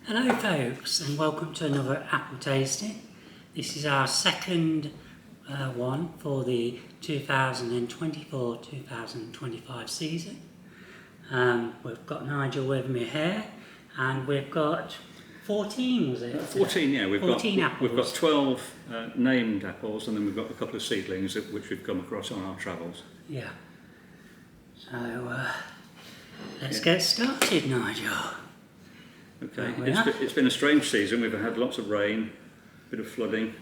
Hello folks, and welcome to another apple tasting. This is our second one for the 2024-2025 season. We've got Nigel with me here, and we've got 14, was it? 14, yeah. We've 14 got, apples. We've got 12 named apples, and then we've got a couple of seedlings which we've come across on our travels. Yeah. So, let's get started, Nigel. Okay, it's been a strange season. We've had lots of rain, a bit of flooding,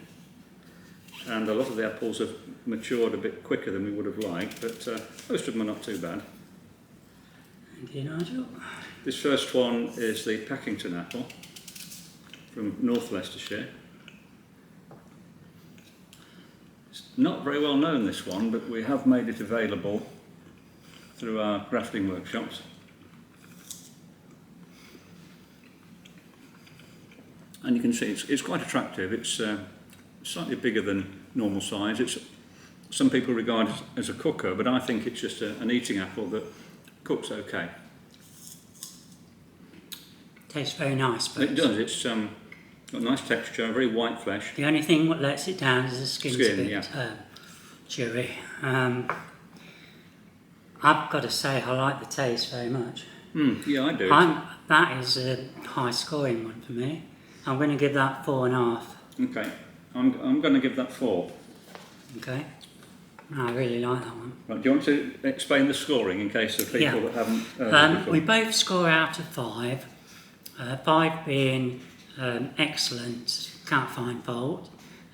and a lot of the apples have matured a bit quicker than we would have liked, but most of them are not too bad. Thank you, Nigel. This first one is the Packington Apple from North Leicestershire. It's not very well known, this one, but we have made it available through our grafting workshops. And you can see it's quite attractive. It's slightly bigger than normal size. Some people regard it as a cooker, but I think it's just an eating apple that cooks okay. Tastes very nice. But it does. It's got a nice texture, very white flesh. the only thing that lets it down is the skin's a bit yeah. chewy. I've got to say I like the taste very much. Yeah, I do. That is a high scoring one for me. I'm going to give that 4.5. Okay, I'm going to give that 4. Okay, I really like that one. Right, do you want to explain the scoring in case of people that haven't heard before? We both score out of 5. 5 being excellent, can't find fault,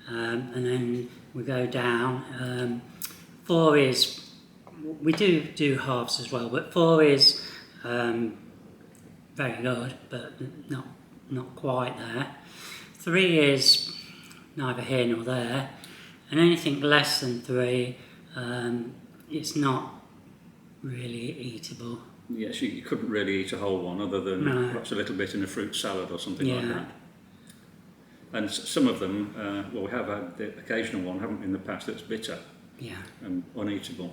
and then we go down. 4 is, we do halves as well, but 4 is very good, but not quite there. 3 is neither here nor there, and anything less than 3, it's not really eatable. Yes, you couldn't really eat a whole one other than perhaps a little bit in a fruit salad or something like that. And some of them, well, we have had the occasional one, haven't we, in the past, that's bitter and uneatable.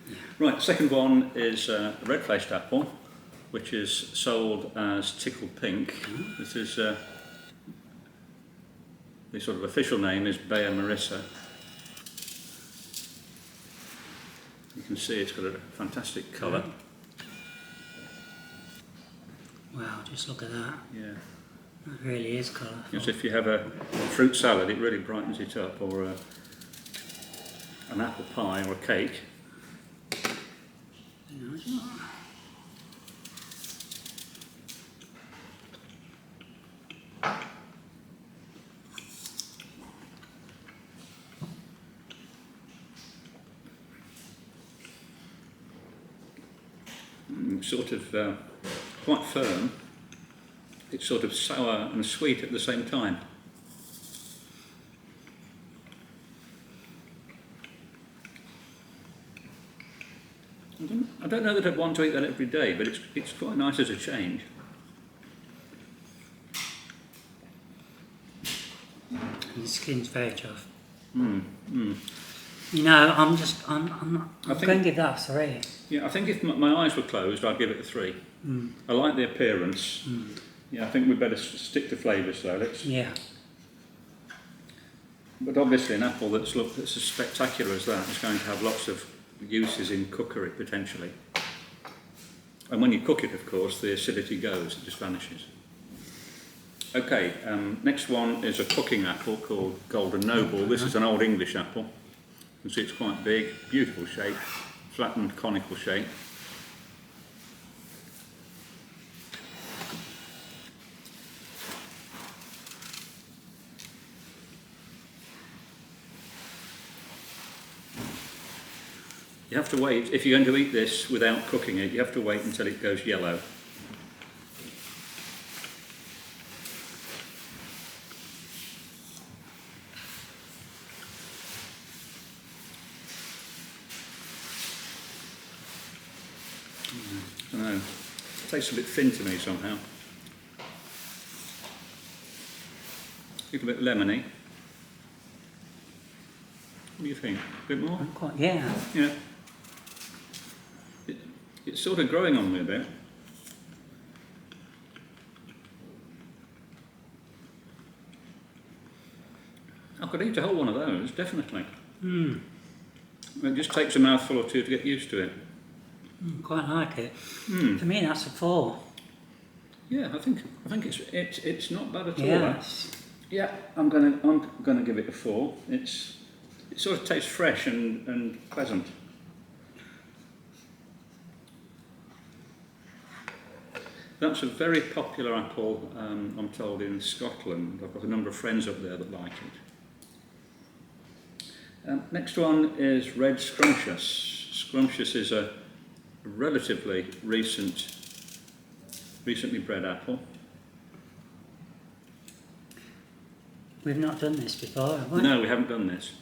Yeah. Right, the second one is a red-faced apple, which is sold as tickled pink. This is the sort of official name is Bea Marissa. You can see it's got a fantastic colour. Wow, just look at that. Yeah. That really is colourful. Yes, if you have a fruit salad, it really brightens it up, or an apple pie or a cake. Sort of quite firm. It's sort of sour and sweet at the same time. I don't know that I'd want to eat that every day, but it's quite nice as a change. The skin's very tough. You know, I'm going to give that a 3. Yeah, I think if my eyes were closed, I'd give it a 3. I like the appearance. Yeah, I think we'd better stick to flavours though. But obviously an apple that's as spectacular as that is going to have lots of uses in cookery potentially. And when you cook it, of course, the acidity goes, it just vanishes. Okay, next one is a cooking apple called Golden Noble. This is an old English apple. You can see it's quite big, beautiful shape, flattened conical shape. You have to wait, if you're going to eat this without cooking it, you have to wait until it goes yellow. I don't know, it tastes a bit thin to me somehow. A little bit lemony. What do you think? A bit more? Yeah. Yeah. It's sort of growing on me a bit. I could eat a whole one of those, definitely. Mm. It just takes a mouthful or two to get used to it. Quite like it. Mm. For me, that's a 4. Yeah, I think it's not bad at all. Yes. Yeah, I'm gonna give it a 4. It sort of tastes fresh and pleasant. That's a very popular apple, I'm told, in Scotland. I've got a number of friends up there that like it. Next one is red scrumptious. Scrumptious is a relatively recently bred apple. We've not done this before, have we? No, we haven't done this.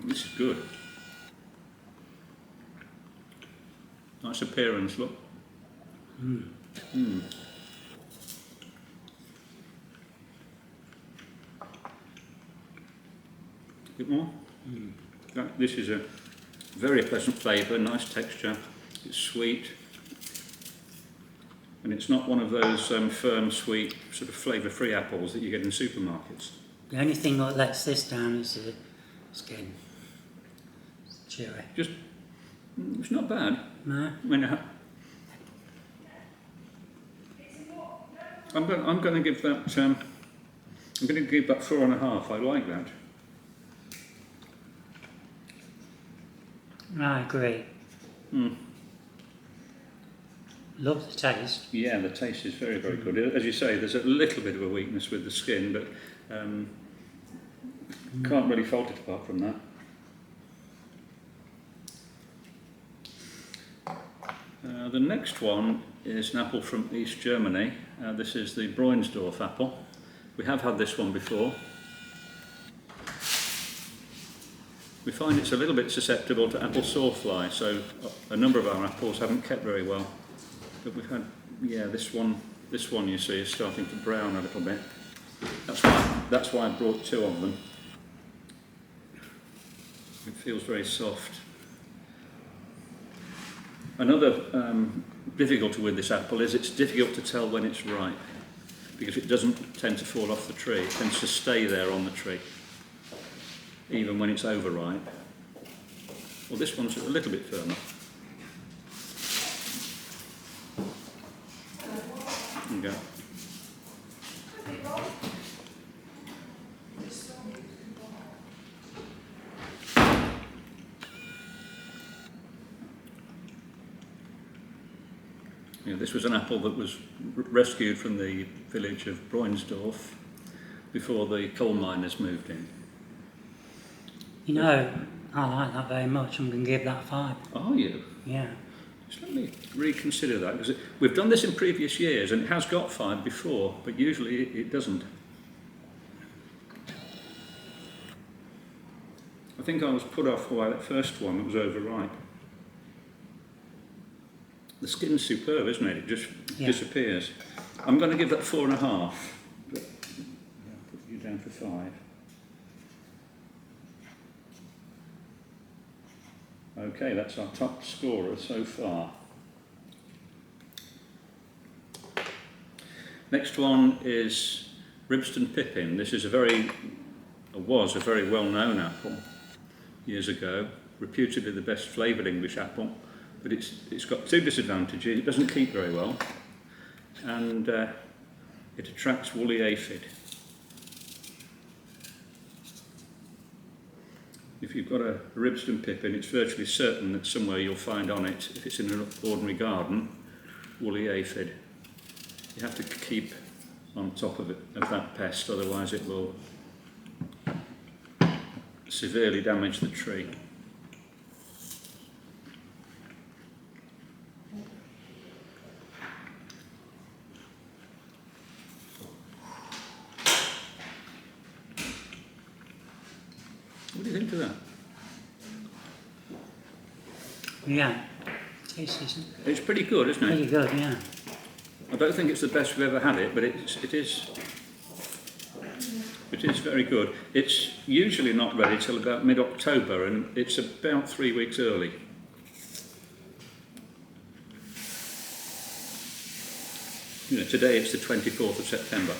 This is good. Nice appearance, look. A bit more? This is a very pleasant flavour, nice texture, it's sweet, and it's not one of those firm, sweet, sort of flavour-free apples that you get in supermarkets. The only thing that lets this down is the skin. It's chewy. It's not bad. No? I mean, I'm going to give that. I'm going to give that 4.5. I like that. I agree. Love the taste. Yeah, the taste is very, very good. As you say, there's a little bit of a weakness with the skin, but can't really fault it apart from that. The next one is an apple from East Germany. This is the Bruindorf apple. We have had this one before. We find it's a little bit susceptible to apple sawfly, so a number of our apples haven't kept very well. But we've had, yeah, this one you see is starting to brown a little bit. That's why I brought 2 of them. It feels very soft. Another difficulty with this apple is it's difficult to tell when it's ripe, because it doesn't tend to fall off the tree. It tends to stay there on the tree, even when it's overripe. Well, this one's a little bit firmer. There you go. Yeah, this was an apple that was rescued from the village of Bruindorf before the coal miners moved in. You know, I like that very much. I'm going to give that 5. Are you? Yeah. Just let me reconsider that, because we've done this in previous years and it has got 5 before, but usually it doesn't. I think I was put off by that first one that was overripe. The skin's superb, isn't it? It just disappears. I'm going to give that 4.5. But I'll put you down for 5. Okay, that's our top scorer so far. Next one is Ribstone Pipping. This is was a very well-known apple years ago, reputedly the best flavoured English apple, but it's got 2 disadvantages. It doesn't keep very well, and it attracts woolly aphid. If you've got a Ribstone Pipping, it's virtually certain that somewhere you'll find on it, if it's in an ordinary garden, woolly aphid. You have to keep on top of that pest, otherwise it will severely damage the tree. What do you think of that? Yeah. Tasty, isn't it? It's pretty good, isn't it? Pretty good, yeah. I don't think it's the best we've ever had it, but it is very good. It's usually not ready till about mid-October, and it's about 3 weeks early. You know, today it's the 24th of September.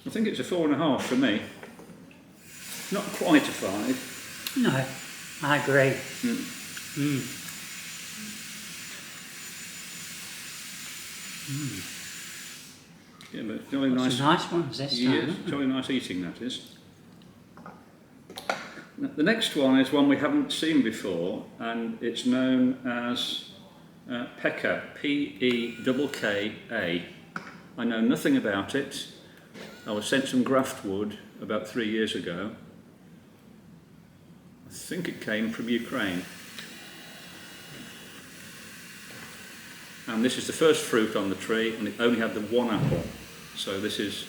I think it's a 4.5 for me. Not quite a 5. No, I agree. Yeah, but jolly nice. Some nice ones this time. Yes, jolly nice eating, that is. The next one is one we haven't seen before, and it's known as Pekka, P-E-K-K-A. I know nothing about it. I was sent some graft wood about 3 years ago. I think it came from Ukraine. And this is the first fruit on the tree, and it only had the one apple. So this is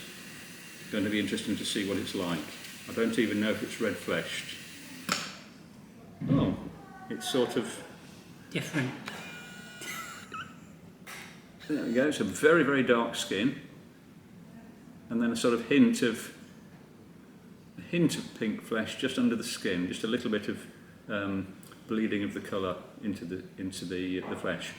going to be interesting to see what it's like. I don't even know if it's red-fleshed. Oh, it's sort of... Different. There we go, it's a very, very dark skin. And then a sort of hint of pink flesh just under the skin, just a little bit of bleeding of the colour into the flesh.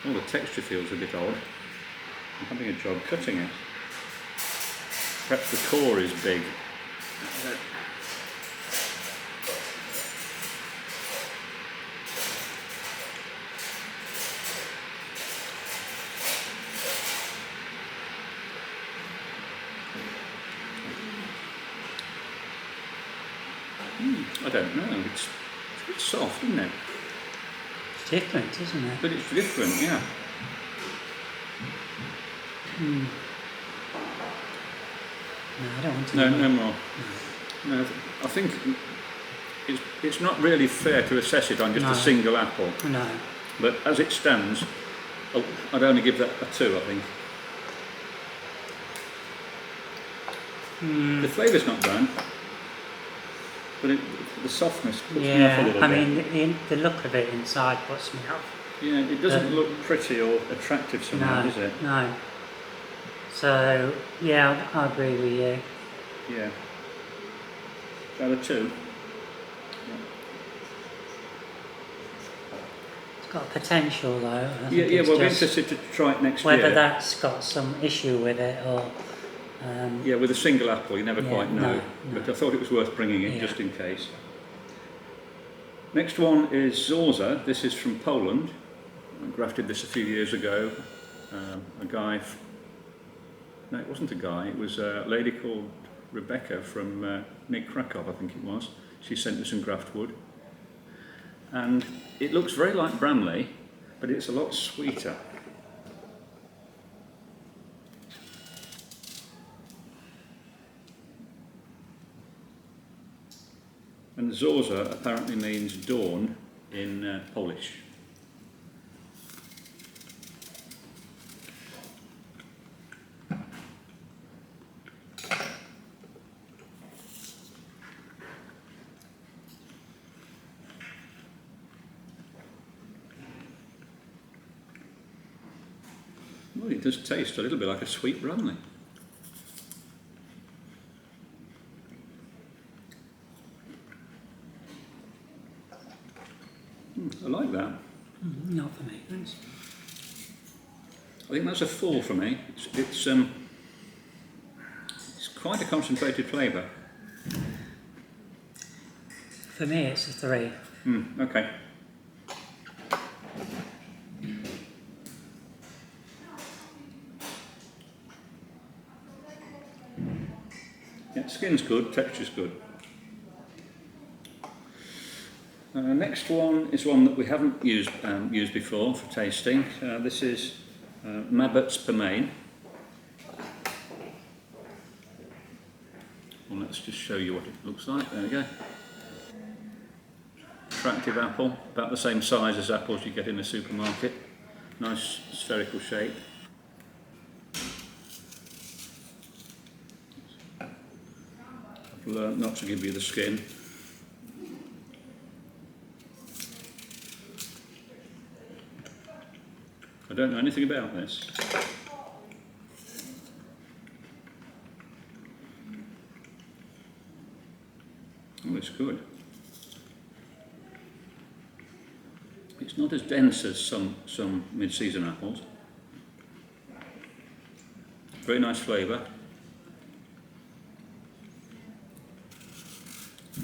Oh, the texture feels a bit odd. I'm having a job cutting it. Perhaps the core is big. I don't know, it's a bit soft, isn't it? It's different, isn't it? But it's different, yeah. No, I don't want to. No more. No, I think it's not really fair to assess it on just a single apple. No. But as it stands, I'd only give that a 2, I think. The flavour's not bad, but the softness puts me off a little bit. I mean, the look of it inside puts me off. Yeah, it doesn't look pretty or attractive somehow, does it? No. So, yeah, I agree with you. Yeah. Is that a 2? It's got potential though. I think Yeah, it's we'll be just interested to try it next whether year. that's got some issue with it or... Yeah, with a single apple, you never quite know. No. But I thought it was worth bringing it just in case. Next one is Zorza. This is from Poland. I grafted this a few years ago. A guy... No, it wasn't a guy. It was a lady called Rebecca from near Krakow, I think it was. She sent me some graft wood. And it looks very like Bramley, but it's a lot sweeter. And Zorza apparently means dawn in Polish. Well, it does taste a little bit like a sweet Bramley. I like that. Not for me, thanks. I think that's a 4 for me. It's quite a concentrated flavour. For me, it's a 3. Okay. Yeah, skin's good, texture's good. Next one is one that we haven't used before for tasting. This is Mabbutt's Pearmain. Well, let's just show you what it looks like. There we go. Tractive apple, about the same size as apples you get in a supermarket. Nice spherical shape. I've learnt not to give you the skin. I don't know anything about this. good. It's not as dense as some mid-season apples. Very nice flavour. A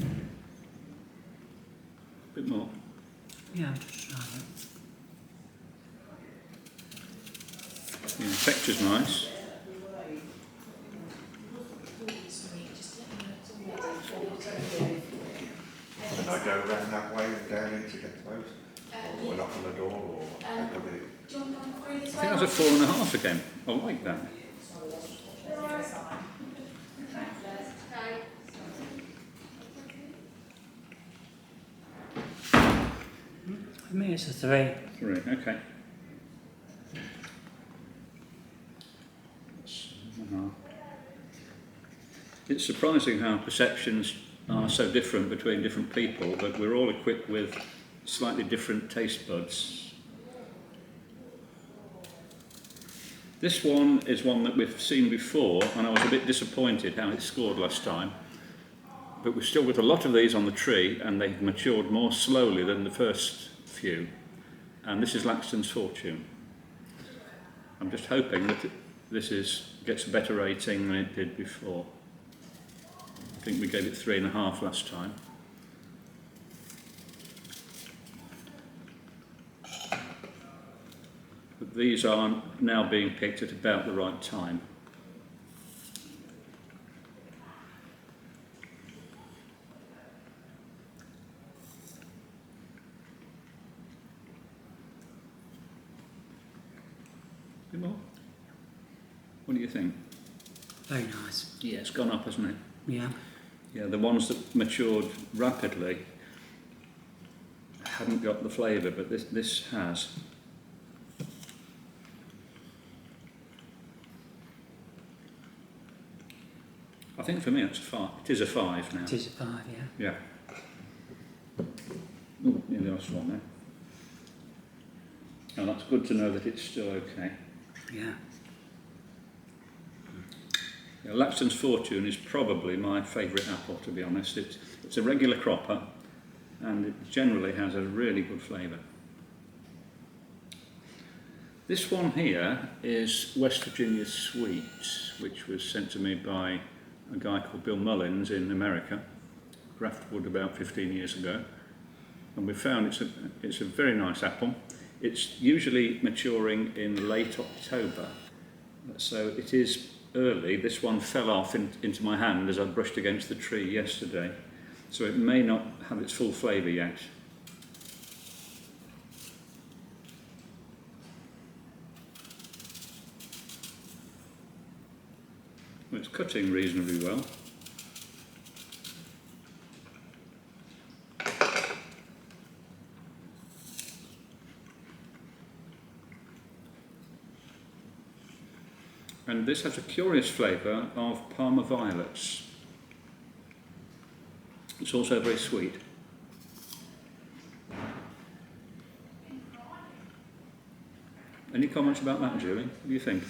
bit more. Yeah, I'm just trying it. Yeah, texture's nice. Can I go around that way and down in to get those? Or knock on the door or have a bit? I think that's a 4.5 again. I like that. For me, it's a 3. 3, okay. It's surprising how perceptions are so different between different people, but we're all equipped with slightly different taste buds. This one is one that we've seen before, and I was a bit disappointed how it scored last time. But we've still got a lot of these on the tree, and they've matured more slowly than the first few. And this is Laxtons Fortune. I'm just hoping that this gets a better rating than it did before. I think we gave it 3.5 last time. But these are now being picked at about the right time. A bit more? What do you think? Very nice. Yeah, it's gone up, hasn't it? Yeah. Yeah, the ones that matured rapidly hadn't got the flavour, but this has. I think for me it's a 5. It is a 5 now. It is a 5, yeah. Yeah. Ooh, nearly lost one there. And that's good to know that it's still okay. Yeah. Yeah, Laxtons Fortune is probably my favourite apple, to be honest. It's a regular cropper, and it generally has a really good flavour. This one here is West Virginia Sweet, which was sent to me by a guy called Bill Mullins in America, Graftwood about 15 years ago. And we found it's a very nice apple. It's usually maturing in late October, so it is early. This one fell off into my hand as I brushed against the tree yesterday, so it may not have its full flavour yet. Well, it's cutting reasonably well. And this has a curious flavour of Parma violets. It's also very sweet. Any comments about that, Julie? What do you think?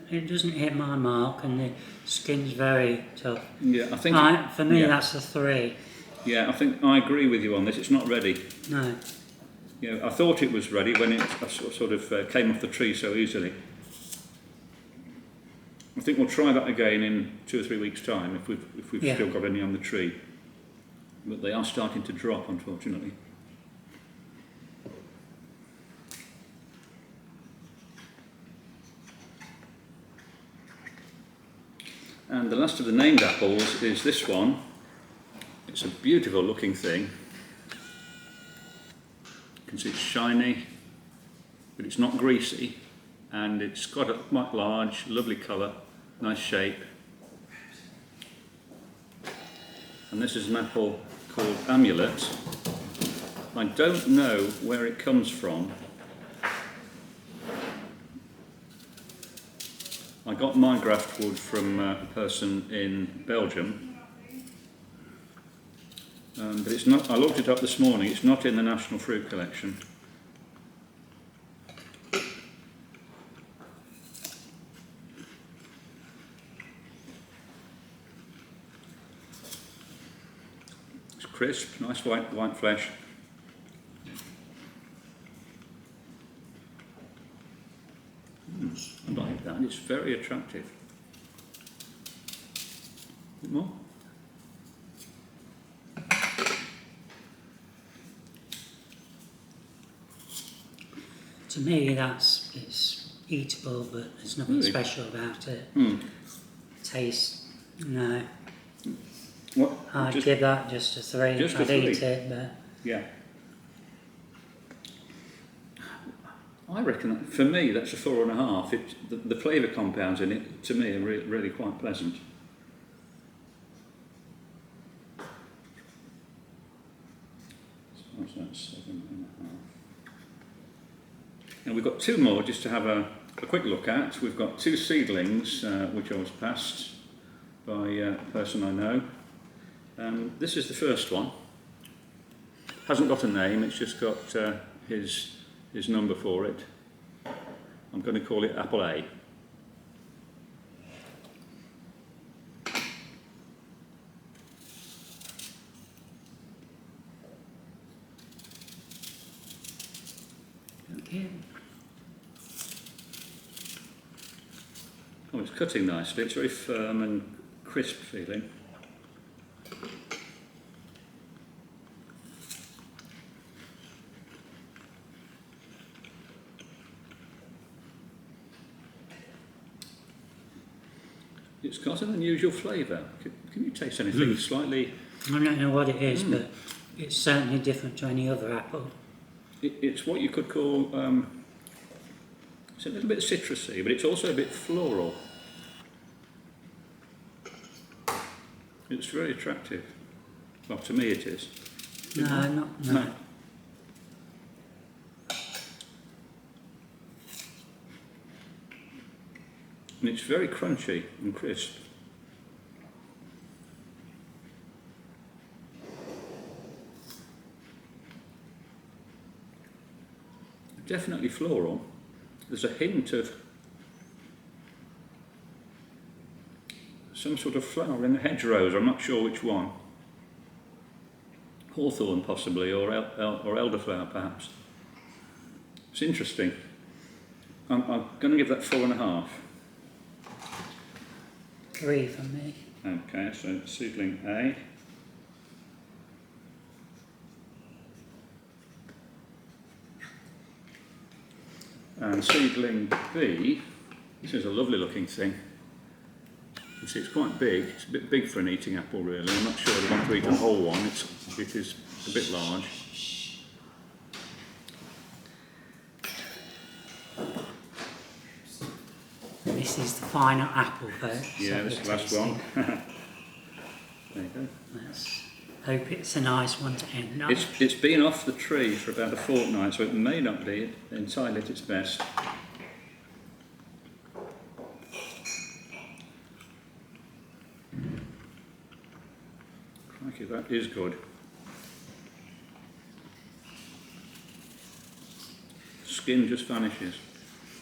It doesn't hit my mark, and the skin's very tough. Yeah, I think... For me, yeah. that's a 3. Yeah, I think I agree with you on this. It's not ready. No. You know, I thought it was ready when it sort of came off the tree so easily. I think we'll try that again in 2 or 3 weeks' time if we've Yeah. still got any on the tree. But they are starting to drop, unfortunately. And the last of the named apples is this one. It's a beautiful looking thing. You can see it's shiny, but it's not greasy. And it's got a quite large, lovely colour, nice shape. And this is an apple called Amulet. I don't know where it comes from. I got my graftwood from a person in Belgium. But it's not. I looked it up this morning, it's not in the National Fruit Collection. crisp, nice white flesh. I like that, it's very attractive. A bit more? To me, it's eatable, but there's nothing Really? special about it. Mm. Taste, no. What? I'd give that just a 3. Just a I'd 3? eat it, but Yeah. I reckon, for me, that's a 4.5. The flavour compounds in it, to me, are really quite pleasant. So what's that, 7.5? And we've got 2 more just to have a quick look at. We've got 2 seedlings, which I was passed by a person I know. This is the first one. Hasn't got a name, it's just got his number for it. I'm going to call it Apple A. thank you. Oh, it's cutting nicely, it's very firm and crisp feeling. It's got an unusual flavour. Can you taste anything slightly? I don't know what it is, but it's certainly different to any other apple. It's what you could call, it's a little bit citrusy, but it's also a bit floral. It's very attractive. Well, to me it is. No. No. And it's very crunchy and crisp. Definitely floral. There's a hint of some sort of flower in the hedgerows, I'm not sure which one. Hawthorn possibly, or elderflower perhaps. It's interesting. I'm going to give that 4.5. 3 for me. Okay, so seedling A. And seedling B, this is a lovely looking thing. You see it's quite big, it's a bit big for an eating apple really. I'm not sure I want to eat a whole one, it is a bit large. This is the final apple, folks. Yeah, this is the last one. There you go. Let's hope it's a nice one to end on. It's been off the tree for about a fortnight, so it may not be entirely at its best. Crikey, that is good. Skin just vanishes.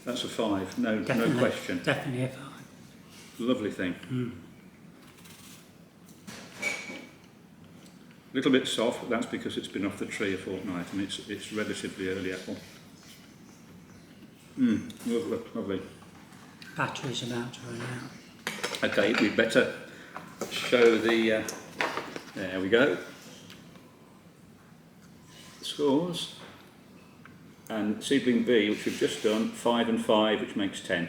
That's a 5, no question. Definitely a 5. Lovely thing. A little bit soft, but that's because it's been off the tree a fortnight and it's relatively early apple. Lovely. Battery's about to run out. Okay, we'd better show the, there we go, the scores. And seedling B, which we've just done, 5 and 5, which makes 10.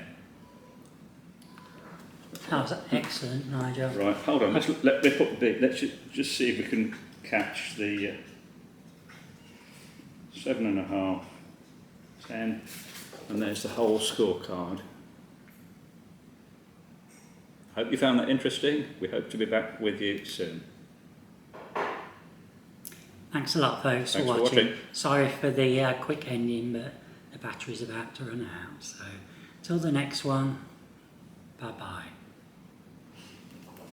That was excellent, Nigel. Right, hold on, let me put B, let's just see if we can catch the 7.5, 10, and there's the whole scorecard. Hope you found that interesting. We hope to be back with you soon. Thanks a lot, folks, Thanks for for watching. Sorry for the quick ending, but the battery's about to run out. So, till the next one, bye-bye.